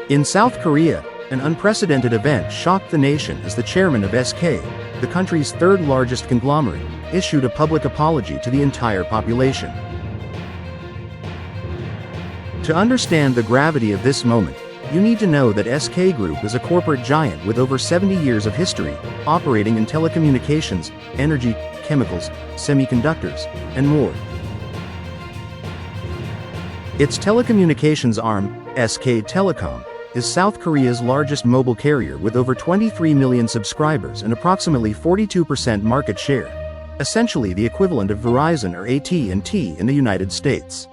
In South Korea, an unprecedented event shocked the nation as the chairman of SK, the country's third-largest conglomerate, issued a public apology to the entire population. To understand the gravity of this moment, you need to know that SK Group is a corporate giant with over 70 years of history, operating in telecommunications, energy, chemicals, semiconductors, and more. Its telecommunications arm, SK Telecom, is South Korea's largest mobile carrier with over 23 million subscribers and approximately 42% market share, essentially the equivalent of Verizon or AT&T in the United States.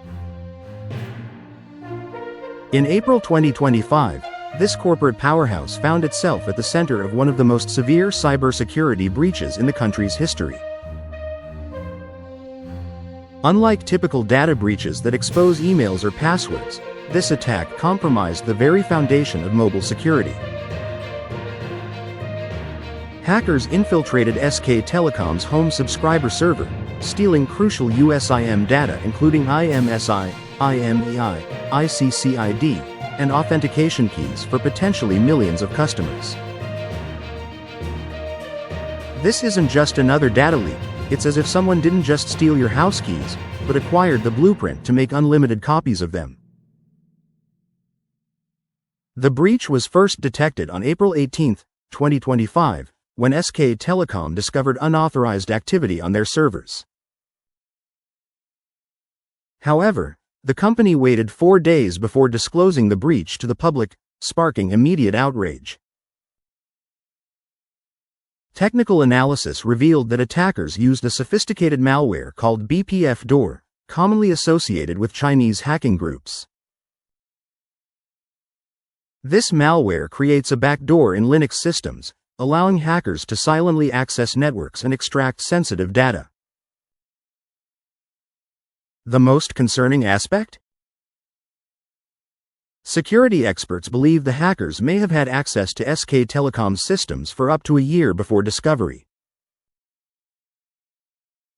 In April 2025, this corporate powerhouse found itself at the center of one of the most severe cybersecurity breaches in the country's history. Unlike typical data breaches that expose emails or passwords, this attack compromised the very foundation of mobile security. Hackers infiltrated SK Telecom's home subscriber server, stealing crucial USIM data including IMSI, IMEI, ICCID, and authentication keys for potentially millions of customers. This isn't just another data leak, it's as if someone didn't just steal your house keys, but acquired the blueprint to make unlimited copies of them. The breach was first detected on April 18, 2025, when SK Telecom discovered unauthorized activity on their servers. However, the company waited 4 days before disclosing the breach to the public, sparking immediate outrage. Technical analysis revealed that attackers used a sophisticated malware called BPF-DOR, commonly associated with Chinese hacking groups. This malware creates a backdoor in Linux systems, allowing hackers to silently access networks and extract sensitive data. The most concerning aspect? Security experts believe the hackers may have had access to SK Telecom's systems for up to a year before discovery.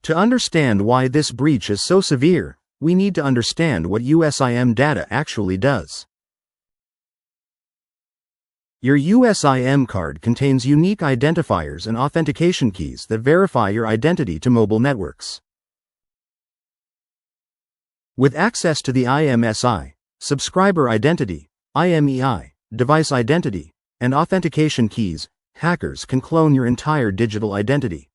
To understand why this breach is so severe, we need to understand what USIM data actually does. Your USIM card contains unique identifiers and authentication keys that verify your identity to mobile networks. With access to the IMSI, subscriber identity, IMEI, device identity, and authentication keys, hackers can clone your entire digital identity.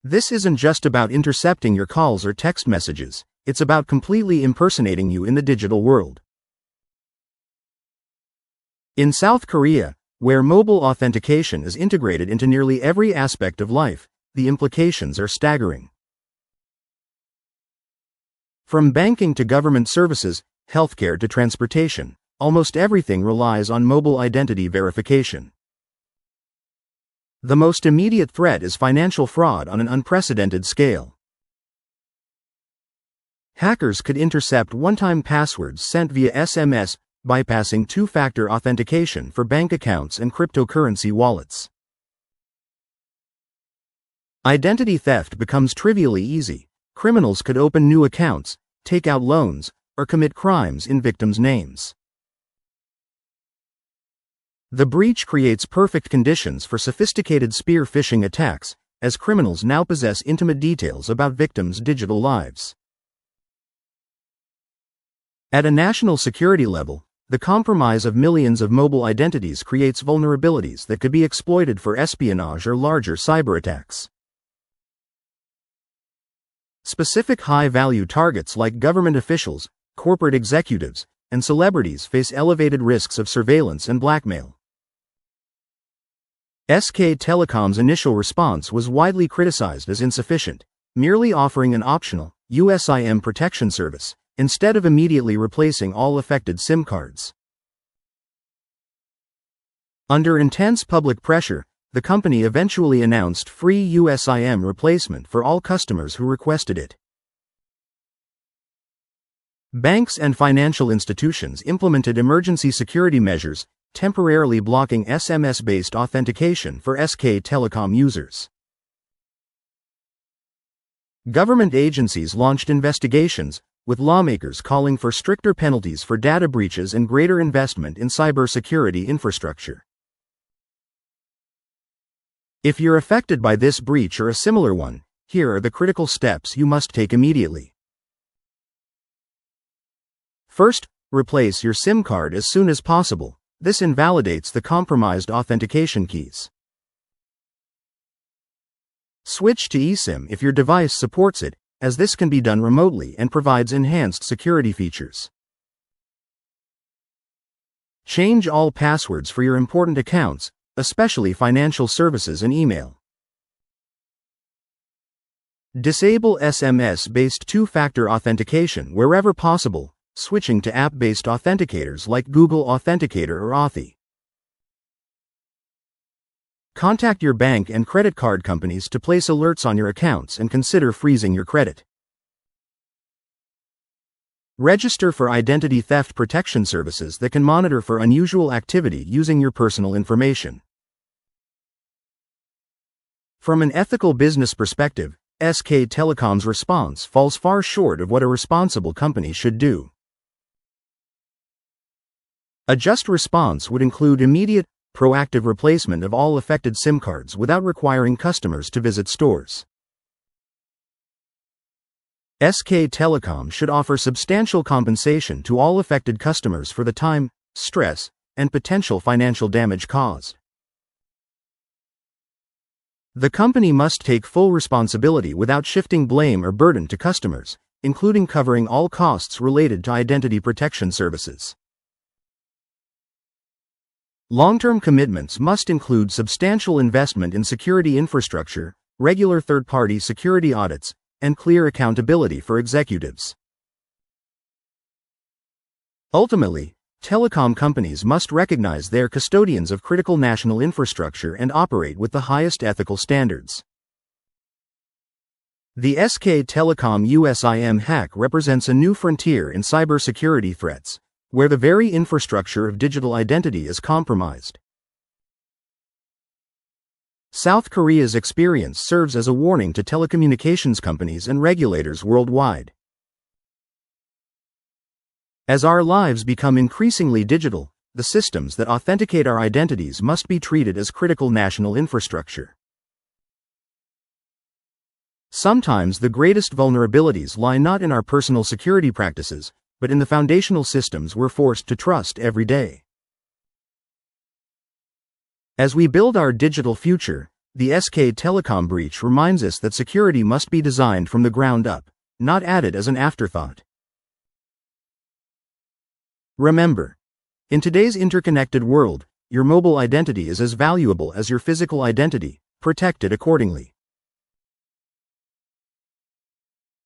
This isn't just about intercepting your calls or text messages, it's about completely impersonating you in the digital world. In South Korea, where mobile authentication is integrated into nearly every aspect of life, the implications are staggering. From banking to government services, healthcare to transportation, almost everything relies on mobile identity verification. The most immediate threat is financial fraud on an unprecedented scale. Hackers could intercept one-time passwords sent via SMS, bypassing two-factor authentication for bank accounts and cryptocurrency wallets. Identity theft becomes trivially easy. Criminals could open new accounts, take out loans, or commit crimes in victims' names. The breach creates perfect conditions for sophisticated spear phishing attacks, as criminals now possess intimate details about victims' digital lives. At a national security level, the compromise of millions of mobile identities creates vulnerabilities that could be exploited for espionage or larger cyber attacks. Specific high-value targets like government officials, corporate executives, and celebrities face elevated risks of surveillance and blackmail. SK Telecom's initial response was widely criticized as insufficient, merely offering an optional USIM protection service, instead of immediately replacing all affected SIM cards. Under intense public pressure, the company eventually announced free USIM replacement for all customers who requested it. Banks and financial institutions implemented emergency security measures, temporarily blocking SMS-based authentication for SK Telecom users. Government agencies launched investigations, with lawmakers calling for stricter penalties for data breaches and greater investment in cybersecurity infrastructure. If you're affected by this breach or a similar one, here are the critical steps you must take immediately. First, replace your SIM card as soon as possible. This invalidates the compromised authentication keys. Switch to eSIM if your device supports it, as this can be done remotely and provides enhanced security features. Change all passwords for your important accounts, especially financial services and email. Disable SMS-based two-factor authentication wherever possible, switching to app-based authenticators like Google Authenticator or Authy. Contact your bank and credit card companies to place alerts on your accounts and consider freezing your credit. Register for identity theft protection services that can monitor for unusual activity using your personal information. From an ethical business perspective, SK Telecom's response falls far short of what a responsible company should do. A just response would include immediate, proactive replacement of all affected SIM cards without requiring customers to visit stores. SK Telecom should offer substantial compensation to all affected customers for the time, stress, and potential financial damage caused. The company must take full responsibility without shifting blame or burden to customers, including covering all costs related to identity protection services. Long-term commitments must include substantial investment in security infrastructure, regular third-party security audits, and clear accountability for executives. Ultimately, telecom companies must recognize they are custodians of critical national infrastructure and operate with the highest ethical standards. The SK Telecom USIM hack represents a new frontier in cybersecurity threats, where the very infrastructure of digital identity is compromised. South Korea's experience serves as a warning to telecommunications companies and regulators worldwide. As our lives become increasingly digital, the systems that authenticate our identities must be treated as critical national infrastructure. Sometimes the greatest vulnerabilities lie not in our personal security practices, but in the foundational systems we're forced to trust every day. As we build our digital future, the SK Telecom breach reminds us that security must be designed from the ground up, not added as an afterthought. Remember, in today's interconnected world, your mobile identity is as valuable as your physical identity. Protect it accordingly.